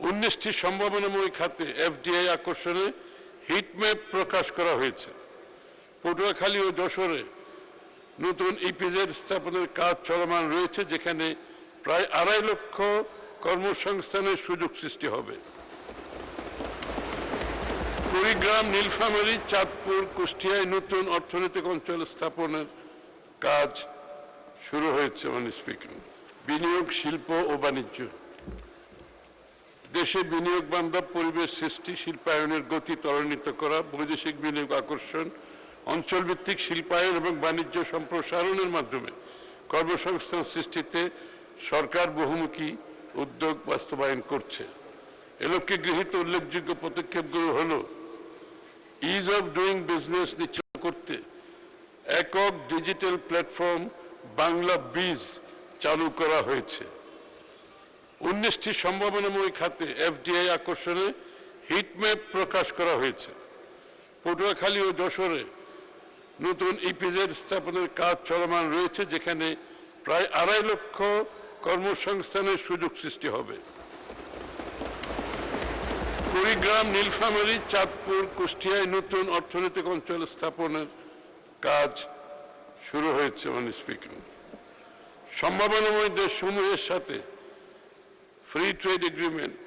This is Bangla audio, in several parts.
19টি সম্ভাবনাময় খাতে এফডিআই আকর্ষণে হিটম্যাপ প্রকাশ করা হয়েছে। পটুয়াখালী ও যশোরে নতুন ইপিজেড স্থাপনের কাজ চলমান রয়েছে, যেখানে প্রায় 2.5 লক্ষ কর্মসংস্থানের সুযোগ সৃষ্টি হবে। কুড়িগ্রাম, নীলফামারী, চাঁদপুর, কুষ্টিয়ায় নতুন অর্থনৈতিক অঞ্চল স্থাপনের কাজ শুরু হয়েছে। বিনিয়োগ, শিল্প ও বাণিজ্য। দেশে বিনিয়োগ বান্ধব পরিবেশ সৃষ্টি, শিল্পায়নের গতি ত্বরান্বিত করা, বৈদেশিক বিনিয়োগ আকর্ষণ, অঞ্চলভিত্তিক শিল্পায়ন এবং বাণিজ্য সম্প্রসারণের মাধ্যমে কর্মসংস্থান সৃষ্টিতে সরকার বহুমুখী উদ্যোগ বাস্তবায়ন করছে। এ লক্ষ্যে গৃহীত উল্লেখযোগ্য পদক্ষেপগুলো হল: ইজ অফ ডুইং বিজনেস নিশ্চিত করতে একক ডিজিটাল প্ল্যাটফর্ম বাংলা বীজ চালু করা হয়েছে। 19টি সম্ভাবনাময় খাতে এফডিআই আকর্ষণে হিটম্যাপ প্রকাশ করা হয়েছে। পটুয়াখালী ও যশোরে নতুন ইপিজেড স্থাপনের কাজ চলমান রয়েছে, যেখানে প্রায় 2.5 লক্ষ কর্মসংস্থানের সুযোগ সৃষ্টি হবে। কুড়িগ্রাম, নীলফামারী, চাঁদপুর, কুষ্টিয়ায় নতুন অর্থনৈতিক অঞ্চল স্থাপনের কাজ শুরু হয়েছে। সম্ভাবনাময় দেশসমূহের সাথে free trade agreement,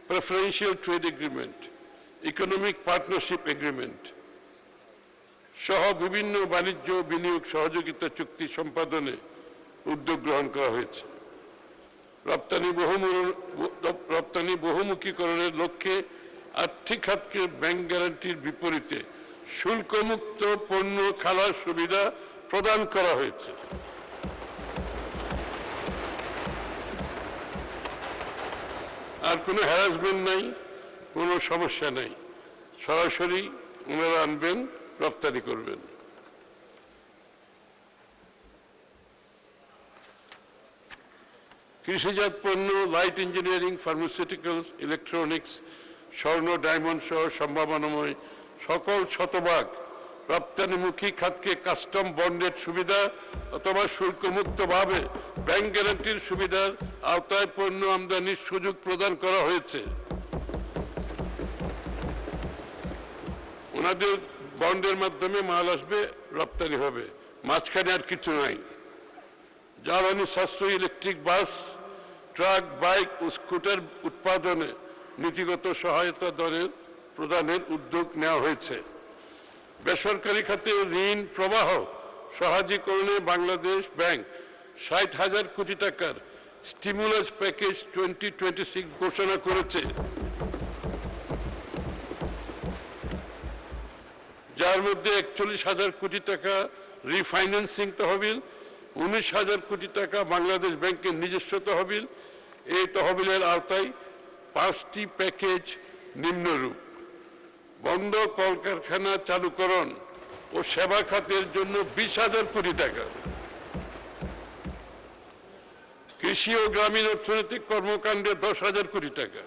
preferential trade agreement, economic partnership agreement সহ বিভিন্ন বাণিজ্য বিনিয়োগ সহযোগিতা চুক্তি সম্পাদনে উদ্যোগ গ্রহণ করা হয়েছে। রপ্তানি বহুমুখীকরণের লক্ষ্যে আর্থিক খাতকে ব্যাংক গ্যারান্টির বিপরীতে শুল্কমুক্ত পণ্য খালাস সুবিধা প্রদান করা হয়েছে। আর কোনো হ্যারাসমেন্ট নাই, কোনো সমস্যা নাই, সরাসরি ওনারা আনবেন, রপ্তানি করবেন। কৃষিজাত পণ্য, লাইট ইঞ্জিনিয়ারিং, ফার্মাসিউটিক্যালস, ইলেকট্রনিক্স, স্বর্ণ, ডায়মন্ড সহ সম্ভাবনাময় সকল শতভাগ রপ্তানিমুখী খাতকে কাস্টম বন্ডেড সুবিধা অথবা শুল্কমুক্তভাবে ব্যাংক গ্যারান্টির সুবিধার আওতায় পণ্য আমদানির সুযোগ প্রদান করা হয়েছে। ওনাদের বন্ডের মাধ্যমে মাল আসবে, রপ্তানি হবে, মাঝখানে আর কিছু নাই। জ্বালানি সাশ্রয়ী ইলেকট্রিক বাস, ট্রাক, বাইক ও স্কুটার উৎপাদনে নীতিগত সহায়তা দরের প্রদানের উদ্যোগ নেওয়া হয়েছে। বেসরকারি খাতে ঋণ প্রবাহ সহজীকরণে বাংলাদেশ ব্যাংক 60,000 কোটি টাকার স্টিমুলাস প্যাকেজ 2026 ঘোষণা করেছে, যার মধ্যে 41,000 কোটি টাকা রিফাইন্যান্সিং তহবিল, 19,000 কোটি টাকা বাংলাদেশ ব্যাংকের নিজস্ব তহবিল। এই তহবিলের আওতায় 5টি প্যাকেজ নিম্নরূপ: বন্ধ কলকারখানা চালুকরণ ও সেবা খাতের জন্য 20,000 কোটি টাকা, কৃষি ও গ্রামীণ অর্থনৈতিক কর্মকাণ্ডে 10,000 কোটি টাকা,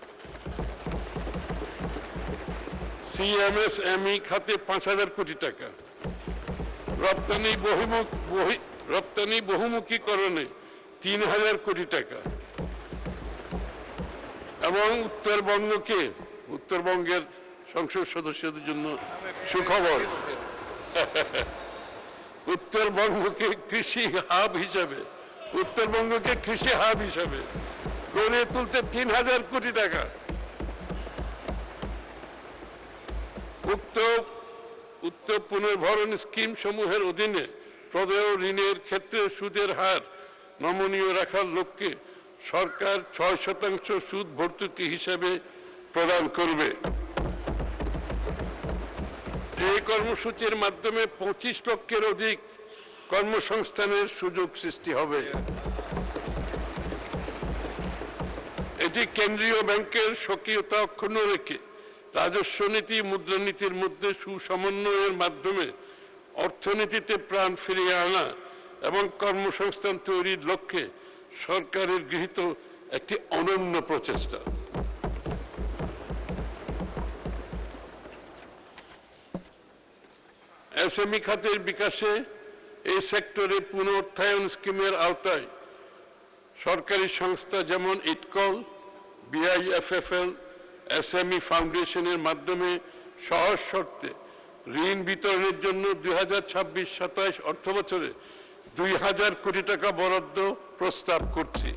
সিএমএসএমই খাতে 5,000 কোটি টাকা, রপ্তানি বহুমুখীকরণে 3,000 কোটি টাকা এবং উত্তরবঙ্গের সংসদ সদস্যদের জন্য সুখবর, উত্তরবঙ্গকে কৃষি হাব হিসাবে গড়ে তুলতে 3,000 কোটি টাকা। উক্ত পুনর্ভরণ স্কিম সমূহের অধীনে প্রদেয় ঋণের ক্ষেত্রে সুদের হার নমনীয় রাখার লক্ষ্যে সরকার 6% সুদ ভর্তুকি হিসাবে প্রদান করবে। এই কর্মসূচির মাধ্যমে 25 লক্ষের অধিক কর্মসংস্থানের সুযোগ সৃষ্টি হবে। এটি কেন্দ্রীয় ব্যাংকের স্বকীয়তা অক্ষুণ্ণ রেখে রাজস্ব নীতি, মুদ্রানীতির মধ্যে সুসমন্বয়ের মাধ্যমে অর্থনীতিতে প্রাণ ফিরিয়ে আনা এবং কর্মসংস্থান তৈরির লক্ষ্যে সরকারের গৃহীত একটি অনন্য প্রচেষ্টা। এসএমই খাতের বিকাশে এই সেক্টরে পুনরুত্থান স্কিমের আওতায় সরকারি সংস্থা যেমন ইটকল, BIFFL SME ফাউন্ডেশনের মাধ্যমে সহজ শর্তে ঋণ বিতরণের জন্য 2026-27 অর্থবছরে 2000 কোটি টাকা বরাদ্দ প্রস্তাব করছি।